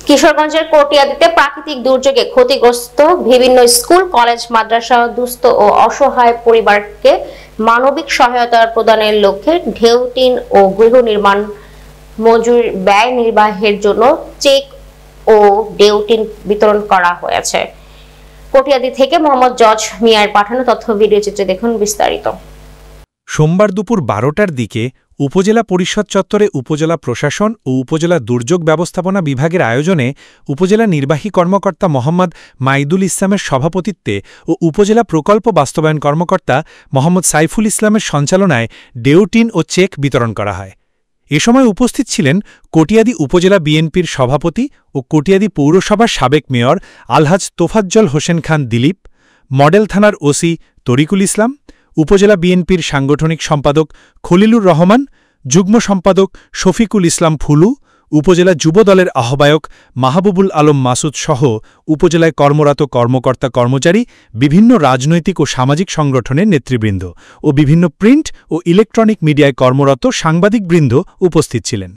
কিশোরগঞ্জের কটিয়াদীতে প্রাকৃতিক দুর্যোগে ক্ষতিগ্রস্ত বিভিন্ন স্কুল কলেজ মাদ্রাসা দুস্থ ও অসহায় পরিবারকে মানবিক সহায়তা প্রদানের লক্ষ্যে ঢেউ টিন ও গৃহ নির্মাণ মজুর ব্যয় নির্বাহের জন্য চেক ও ঢেউ টিন বিতরণ করা হয়েছে। কটিয়াদী থেকে মোহাম্মদ জজ মিয়ার পাঠানো তথ্য ভিডিও চিত্রে দেখুন বিস্তারিত। সোমবার দুপুর 12টার দিকে উপজেলা পরিষদ চত্বরে উপজেলা প্রশাসন ও উপজেলা দুর্যোগ ব্যবস্থাপনা বিভাগের আয়োজনে উপজেলা নির্বাহী কর্মকর্তা মোহাম্মদ মাইদুল ইসলামের সভাপতিত্বে ও উপজেলা প্রকল্প বাস্তবায়ন কর্মকর্তা মোহাম্মদ সাইফুল ইসলামের সঞ্চালনায় ডেউটিন ও চেক বিতরণ করা হয়। এ সময় উপস্থিত ছিলেন কটিয়াদী উপজেলা বিএনপির সভাপতি ও কটিয়াদী পৌরসভার সাবেক মেয়র আলহাজ তোফাজ্জল হোসেন খান দিলীপ, মডেল থানার ওসি তরিকুল ইসলাম, উপজেলা বিএনপির সাংগঠনিক সম্পাদক খলিলুর রহমান, যুগ্ম সম্পাদক শফিকুল ইসলাম ফুলু, উপজেলা যুব দলের আহ্বায়ক মাহবুবুল আলম মাসুদ সহ উপজেলায় কর্মরত কর্মকর্তা কর্মচারী, বিভিন্ন রাজনৈতিক ও সামাজিক সংগঠনের নেতৃবৃন্দ ও বিভিন্ন প্রিন্ট ও ইলেকট্রনিক মিডিয়ায় কর্মরত সাংবাদিকবৃন্দ উপস্থিত ছিলেন।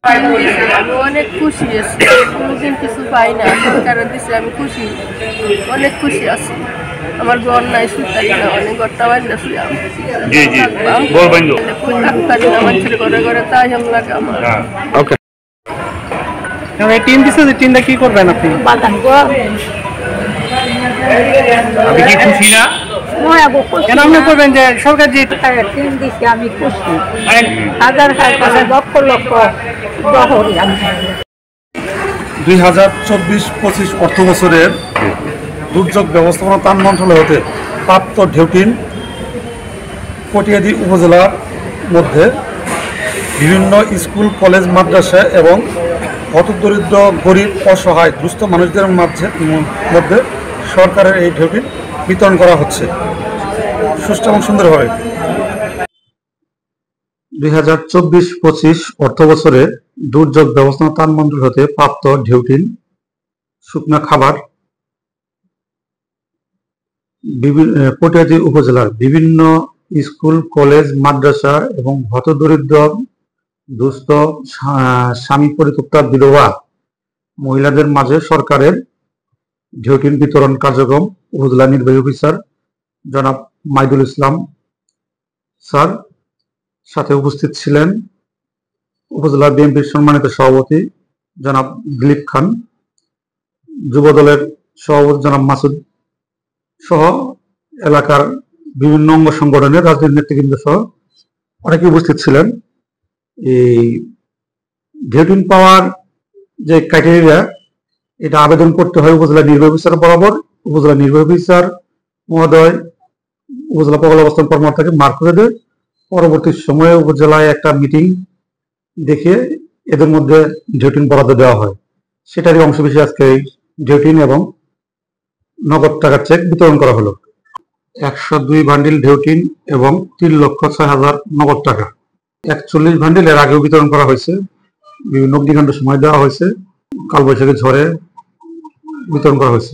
অনেক খুশি আছি, কোনোদিন কিছু পাই না, কারণ দিচ্ছে আমি খুশি, অনেক খুশি আছি। আমার ঘর নাই, সুতারি না, অনেক ঘরটা বাড়ি না, জি জি বলবেন না, মানুষের ঘরে ঘরে তাই লাগে আমার। ওকে, টিন দিছে, টিনটা কি করবেন আপনি? বাদাম গো, আপনি কি খুশি না? কেন আপনি করবেন যে সরকার যে টিন দিচ্ছে আমি খুশি, হাজার হাজার লক্ষ লক্ষ 2024-25 অর্থ বছরের দুর্যোগ ব্যবস্থাপনা ত্রাণ মন্ত্রণালয় হতে প্রাপ্ত ঢেউটিন কটিয়াদী উপজেলার মধ্যে বিভিন্ন স্কুল কলেজ মাদ্রাসা এবং হতদরিদ্র গরিব অসহায় দুস্থ মানুষদের মধ্যে সরকারের এই ঢেউটিন বিতরণ করা হচ্ছে সুষ্ঠু এবং সুন্দরভাবে। 2024-25 অর্থ বছরে দুর্যোগ ব্যবস্থাপনা ত্রাণ মন্ত্রণালয় হতে প্রাপ্ত ঢেউটিন শুকনা খাবার কটিয়াদী উপজেলার বিভিন্ন স্কুল কলেজ মাদ্রাসা এবং হতদরিদ্র দুস্থ স্বামী পরিত্যক্তা বিধবা মহিলাদের মাঝে সরকারের ঢেউটিন বিতরণ কার্যক্রম উপজেলা নির্বাহী অফিসার জনাব মাইদুল ইসলাম স্যার, সাথে উপস্থিত ছিলেন উপজেলা বিএনপির সম্মানিত সভাপতি জনাব দিলীপ খান, যুব দলের সভাপতি জনাব মাসুদ সহ এলাকার বিভিন্ন অঙ্গ সংগঠনের রাজনৈতিক নেতৃবৃন্দ সহ অনেকে উপস্থিত ছিলেন। এই ঢেউটিন পাওয়ার যে ক্রাইটেরিয়া, এটা আবেদন করতে হয় উপজেলা নির্বাহী অফিসার বরাবর। উপজেলা নির্বাহী অফিসার মহোদয় উপজেলা প্রকল্প বাস্তবায়ন কর্মকর্তাকে মার্ক করে দেয়। পরবর্তী সময়ে উপজেলায় একটা মিটিং দেখে এদের মধ্যে ঢেউটিন বরাদ্দ দেওয়া হয়। সেটারই অংশ বিশেষ আজকে ঢেউটিন এবং নগদ টাকার চেক বিতরণ করা হলো। 102 বান্ডিল ঢেউটিন এবং 3,06,000 নগদ টাকা। 41 বান্ডিল এর আগেও বিতরণ করা হয়েছে, বিভিন্ন অগ্নিকাণ্ড সময় দেওয়া হয়েছে, কালবৈশাখী ঝড়ে বিতরণ করা হয়েছে।